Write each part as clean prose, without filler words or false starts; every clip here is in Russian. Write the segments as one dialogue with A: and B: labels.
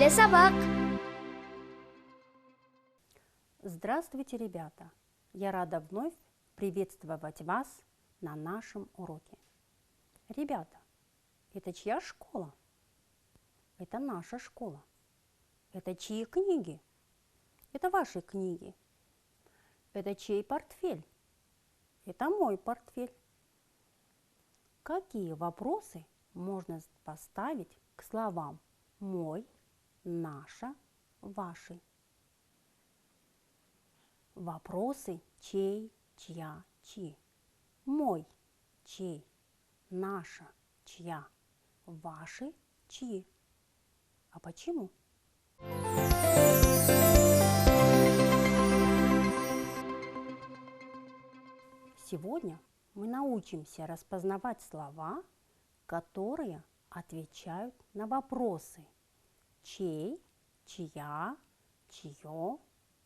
A: для собак.
B: Здравствуйте, ребята! Я рада вновь приветствовать вас на нашем уроке. Ребята, это чья школа? Это наша школа. Это чьи книги? Это ваши книги. Это чей портфель? Это мой портфель. Какие вопросы можно поставить к словам «мой», «наша», «ваши»? Вопросы чей, чья, чьи. Мой, чей, наша, чья, ваши, чьи. А почему? Сегодня мы научимся распознавать слова, которые отвечают на вопросы чей, чья, чье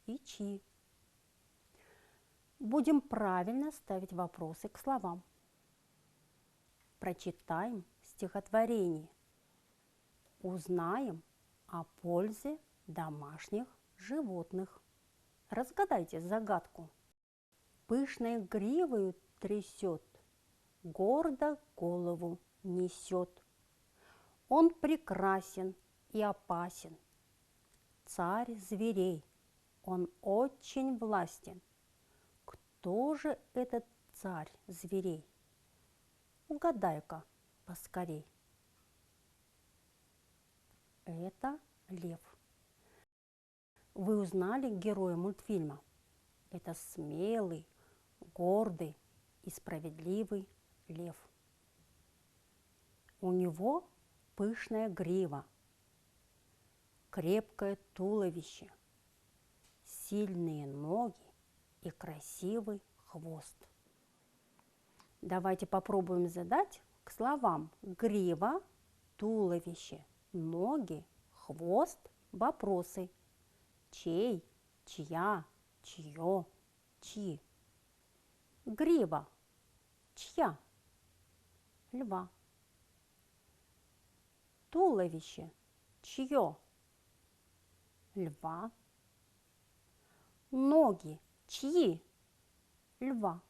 B: и чьи. Будем правильно ставить вопросы к словам. Прочитаем стихотворение. Узнаем о пользе домашних животных. Разгадайте загадку. Пышной гривою трясет, гордо голову несет. Он прекрасен и опасен, царь зверей, он очень властен. Кто же этот царь зверей? Угадай-ка поскорей. Это лев. Вы узнали героя мультфильма? Это смелый, гордый и справедливый лев. У него пышная грива, крепкое туловище, сильные ноги и красивый хвост. Давайте попробуем задать к словам грива, туловище, ноги, хвост вопросы. Чей, чья, чье, чьи. Грива. Чья? Льва. Туловище. Чье? Льва. Ноги. Чьи? Льва.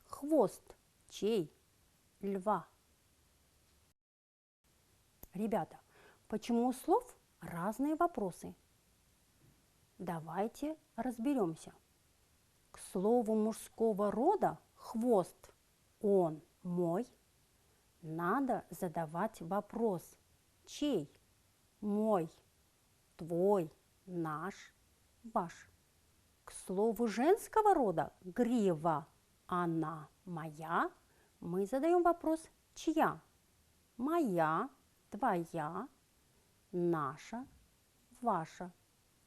B: Хвост чей? Льва. Ребята, почему у слов разные вопросы? Давайте разберемся. К слову мужского рода хвост, он мой, надо задавать вопрос чей? Мой, твой, наш, ваш. К слову женского рода грива, она моя, мы задаем вопрос чья? Моя, твоя, наша, ваша.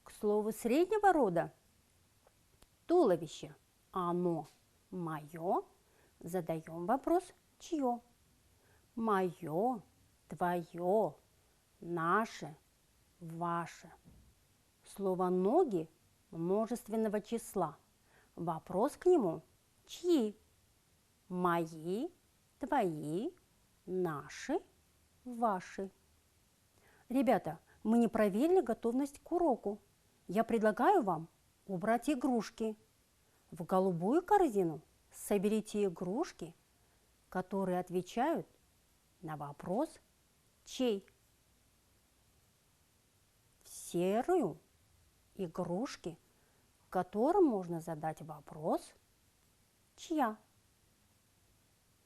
B: К слову среднего рода туловище, оно мое, задаем вопрос чье? Мое, твое, наше, ваше. Слово ноги множественного числа. Вопрос к нему чьи? Мои, твои, наши, ваши. Ребята, мы не проверили готовность к уроку. Я предлагаю вам убрать игрушки. В голубую корзину соберите игрушки, которые отвечают на вопрос чей. В серую игрушки, которым можно задать вопрос чья.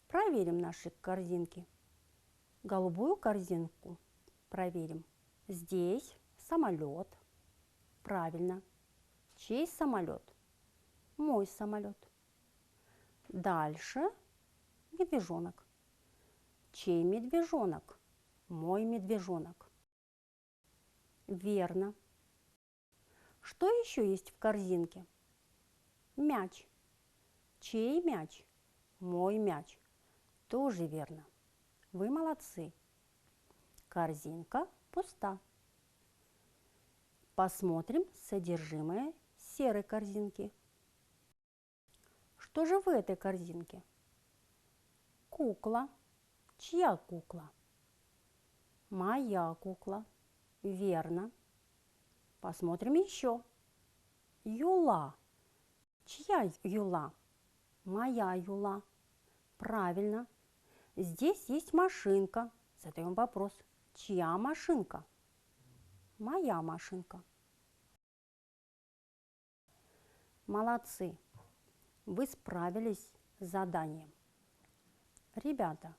B: Проверим наши корзинки. Голубую корзинку проверим. Здесь самолет. Правильно. Чей самолет? Мой самолет. Дальше медвежонок. Чей медвежонок? Мой медвежонок. Верно. Что еще есть в корзинке? Мяч. Чей мяч? Мой мяч. Тоже верно. Вы молодцы. Корзинка пуста. Посмотрим содержимое серой корзинки. Что же в этой корзинке? Кукла. Чья кукла? Моя кукла. Верно. Посмотрим еще. Юла. Чья юла? Моя юла. Правильно. Здесь есть машинка. Задаем вопрос. Чья машинка? Моя машинка. Молодцы. Вы справились с заданием. Ребята,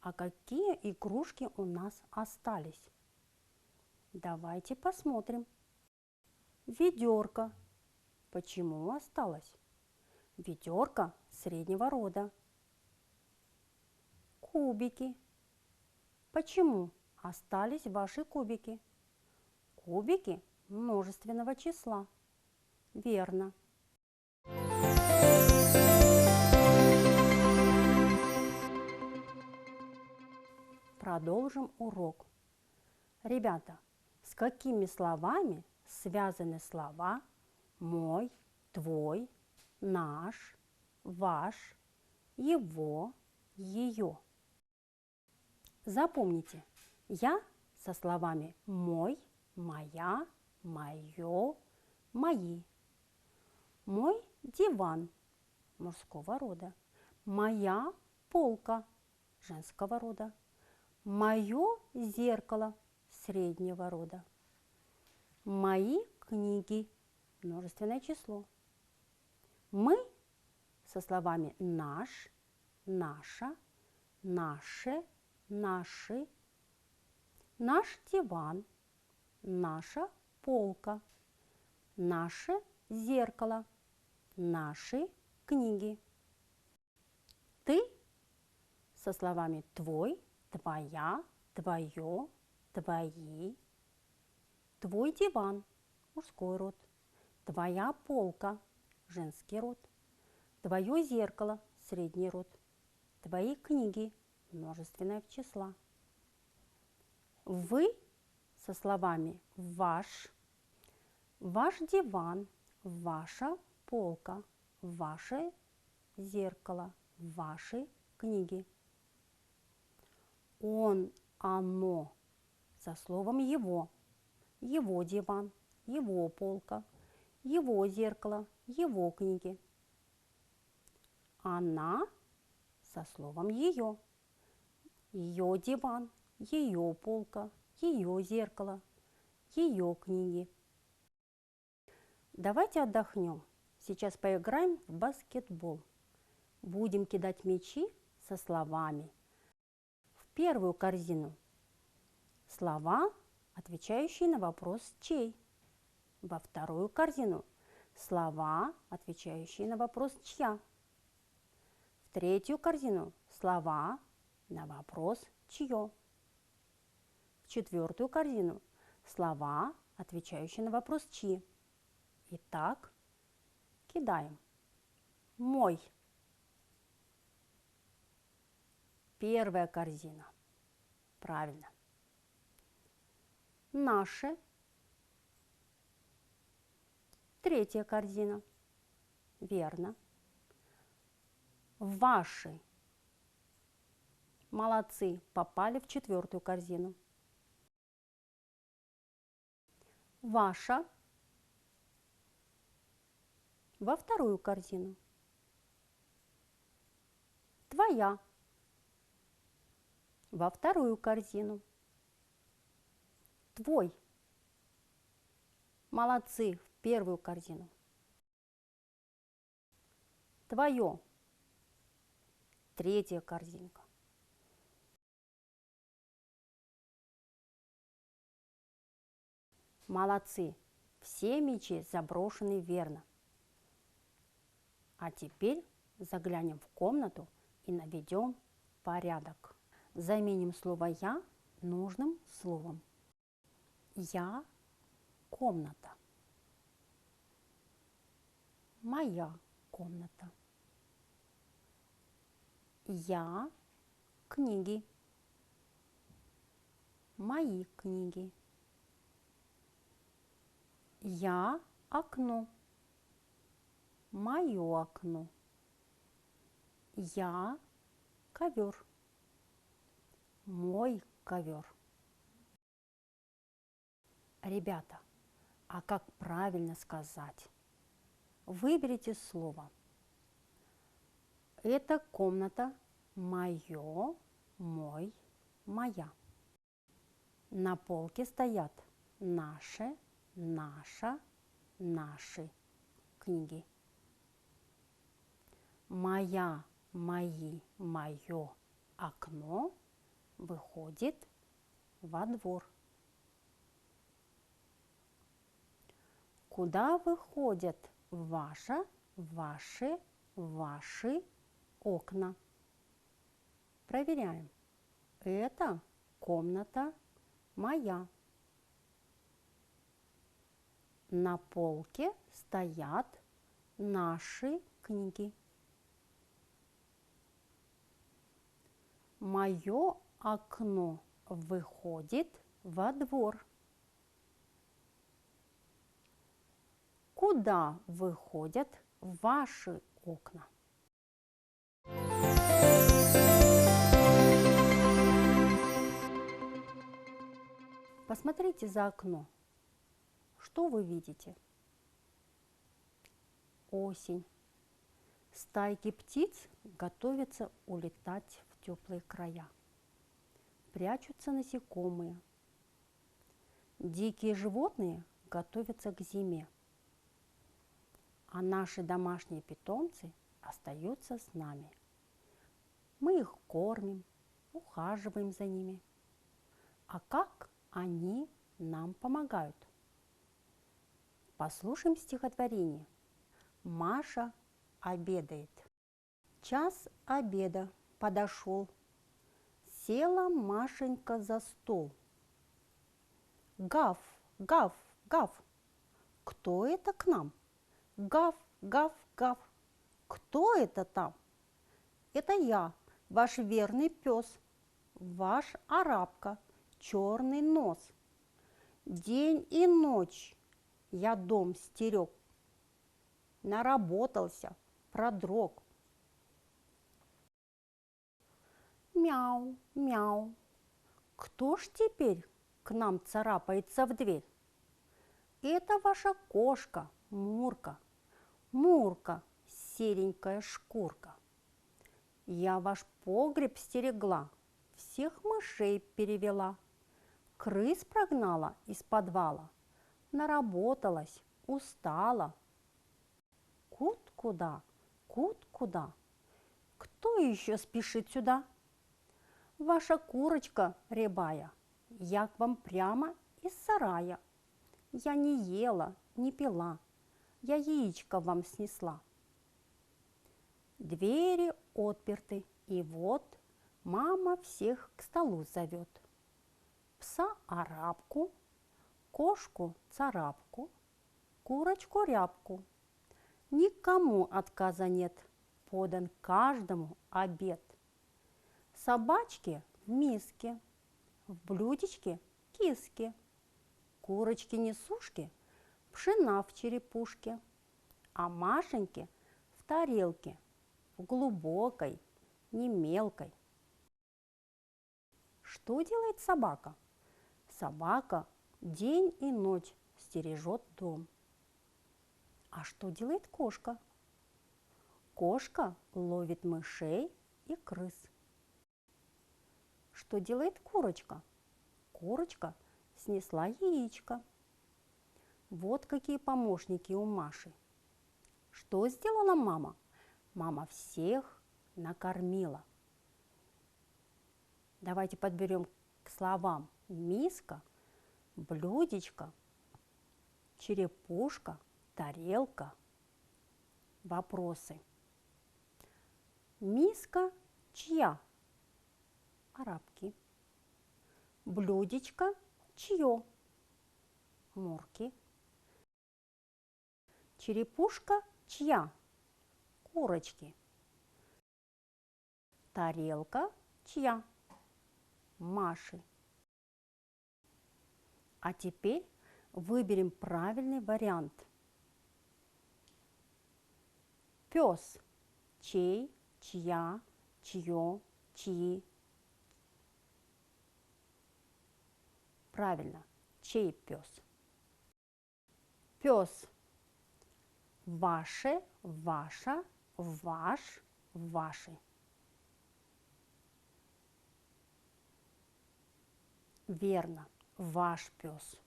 B: а какие игрушки у нас остались? Давайте посмотрим. Ведерко. Почему осталось? Ведерко среднего рода. Кубики. Почему остались ваши кубики? Кубики множественного числа. Верно. Продолжим урок. Ребята, с какими словами связаны слова мой, твой, наш, ваш, его, ее? Запомните, я со словами мой, моя, мое, мои. Мой диван мужского рода. Моя полка женского рода. Мое зеркало среднего рода. Мои книги множественное число. Мы со словами наш, наша, наше, наши. Наш диван, наша полка, наше зеркало, наши книги. Ты со словами твой, твоя, твое, твои. Твой диван мужской род, твоя полка женский род, твое зеркало средний род, твои книги множественное числа. Вы со словами ваш, ваш диван, ваша полка, ваше зеркало, ваши книги. Он, оно со словом его. Его диван, его полка, его зеркало, его книги. Она со словом ее. Ее диван, ее полка, ее зеркало, ее книги. Давайте отдохнем. Сейчас поиграем в баскетбол. Будем кидать мячи со словами. В первую корзину слова, отвечающие на вопрос «чей?». Во вторую корзину слова, отвечающие на вопрос «чья?». В третью корзину слова на вопрос «чье?». В четвертую корзину слова, отвечающие на вопрос «чьи?». Итак, кидаем. Мой. Первая корзина. Правильно. Наше. Третья корзина. Верно. Ваши. Молодцы, попали в четвертую корзину. Ваша. Во вторую корзину. Твоя. Во вторую корзину. Твой. Молодцы, в первую корзину. Твое. Третья корзинка. Молодцы, все мячи заброшены верно. А теперь заглянем в комнату и наведем порядок. Заменим слово «я» нужным словом. Я – комната. Моя комната. Я – книги. Мои книги. Я – окно. Мое окно. Я – ковер. Мой ковер. Ребята, а как правильно сказать? Выберите слово. Эта комната моё, мой, моя. На полке стоят наши, наша, наши книги. Моя, мои, моё окно выходит во двор. Куда выходят ваши, ваши окна? Проверяем. Это комната моя. На полке стоят наши книги. Мое окно выходит во двор. Куда выходят ваши окна? Посмотрите за окно. Что вы видите? Осень. Стайки птиц готовятся улетать в теплые края. Прячутся насекомые. Дикие животные готовятся к зиме. А наши домашние питомцы остаются с нами. Мы их кормим, ухаживаем за ними. А как они нам помогают? Послушаем стихотворение. Маша обедает. Час обеда подошел. Села Машенька за стол. Гав, гав, гав. Кто это к нам? Гав, гав, гав. Кто это там? Это я, ваш верный пес, ваш арабка, черный нос. День и ночь я дом стерег. Наработался, продрог. Мяу, мяу. Кто ж теперь к нам царапается в дверь? Это ваша кошка, Мурка. Мурка, серенькая шкурка. Я ваш погреб стерегла, всех мышей перевела, крыс прогнала из подвала, наработалась, устала. Кут куда, кут куда? Кто еще спешит сюда? Ваша курочка рябая, я к вам прямо из сарая. Я не ела, не пила, я яичко вам снесла. Двери отперты, и вот мама всех к столу зовет. Пса-арабку, кошку-царапку, курочку-рябку. Никому отказа нет, подан каждому обед. Собачки в миске, в блюдечке киски, курочки-несушки пшена в черепушке, а Машеньке в тарелке, в глубокой, не мелкой. Что делает собака? Собака день и ночь стережет дом. А что делает кошка? Кошка ловит мышей и крыс. Что делает курочка? Курочка снесла яичко. Вот какие помощники у Маши. Что сделала мама? Мама всех накормила. Давайте подберем к словам миска, блюдечко, черепушка, тарелка. Вопросы. Миска чья? Арабки. Блюдечко чье? Мурки. Черепушка чья? Курочки. Тарелка чья? Маши. А теперь выберем правильный вариант. Пес. Чей, чья, чье, чьи. Правильно, чей пес? пес. Ваше, ваша, ваш, ваши. Верно, ваш пес.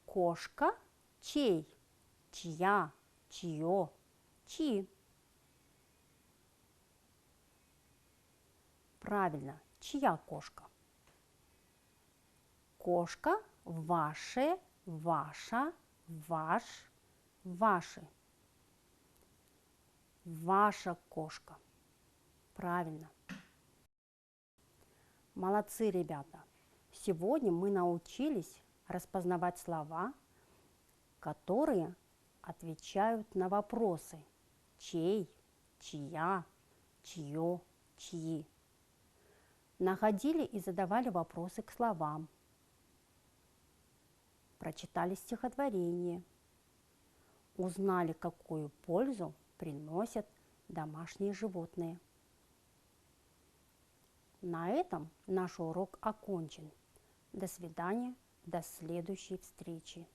B: Кошка чей? Чья, чье, чьи. Правильно, чья кошка? Кошка ваше, ваша, ваш, ваши. Ваша кошка. Правильно. Молодцы, ребята! Сегодня мы научились распознавать слова, которые отвечают на вопросы чей, чья, чье, чьи. Находили и задавали вопросы к словам. Прочитали стихотворение. Узнали, какую пользу приносят домашние животные. На этом наш урок окончен. До свидания, до следующей встречи.